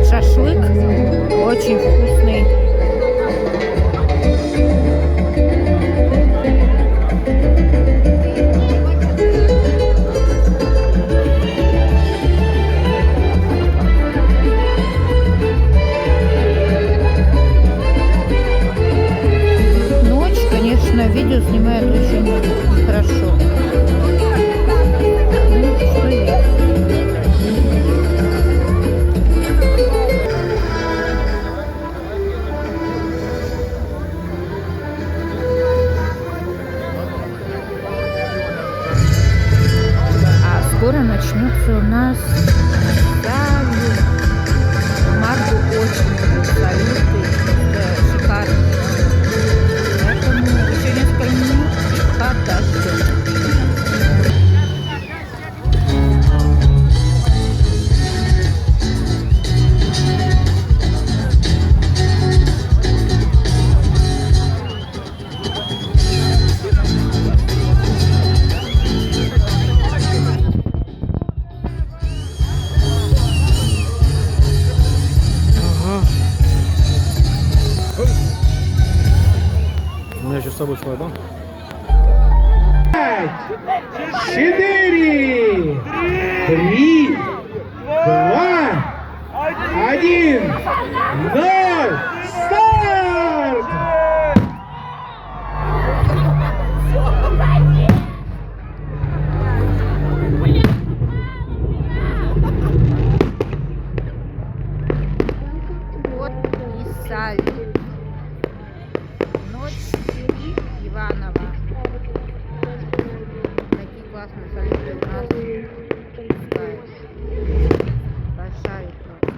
шашлык очень вкусный. Ночь, конечно, видео снимает очень хорошо. Ну, что есть. А скоро начнется у нас салют. Маргу очень любит салюты. Это шикарно. Поэтому еще несколько минут и подождем. У меня еще с собой свой, да? 4, 3, 2, 1, 0, старт! Вот и салют. Ночь Иванова. Такие классные салюты у нас пускают. Большая просто.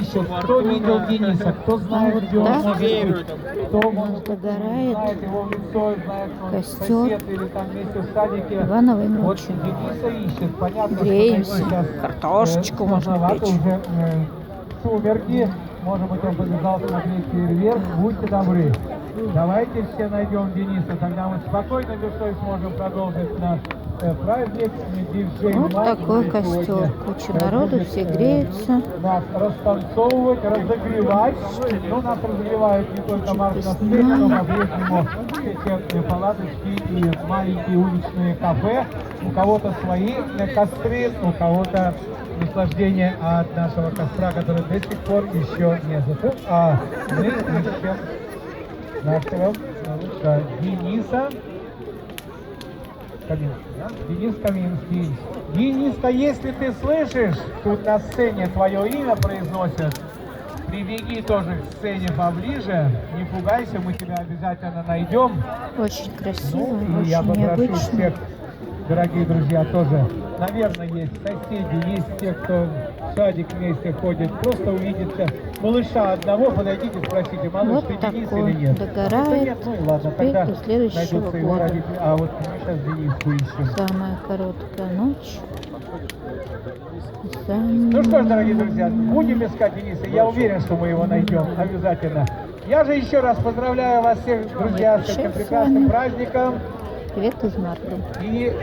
ищет, кто видел Дениса, кто знает, где он так может быть, кто у нас может догорает знает его лицо, знает костер сосед или там вместе в садике. Ивановой Вот ночи. Дениса ищет. Понятно, Греемся, что сейчас картошечку можно поздновато, печь. уже сумерки. Может быть, он побежал смотреть фейерверк. Будьте добры. Давайте все найдем Дениса, тогда мы спокойной душой сможем продолжить наш праздник. Вот такой костер. Куча народу, все греются. Нас растанцовывать, разогревать. Ну, нас разогревают не только марш на сцене, но по-прежнему все те палаточки и маленькие уличные кафе. У кого-то свои костры, у кого-то наслаждение от нашего костра, который до сих пор еще не затух. А мы ищем нашего Дениса Каминский, да? Денис Каминский. Дениска, если ты слышишь, тут на сцене твое имя произносят, прибеги тоже к сцене поближе, не пугайся, мы тебя обязательно найдем. Очень красиво, Ну, и я очень попрошу необычно. всех, дорогие друзья, тоже, наверное, есть соседи, есть те, кто в садик вместе ходит, просто увидите малыша одного, подойдите, спросите, малыш, Вот ты Денис такой или нет? догорает. Если нет, ну и ладно, Теперь тогда до следующего найдутся его года. родители. А вот мы сейчас Дениску ищем. Самая короткая ночь. Ну что ж, дорогие друзья, будем искать Дениса. Я уверен, что мы его найдем обязательно. Я же еще раз поздравляю вас всех, друзья, с этим прекрасным праздником. Привет из Марли. И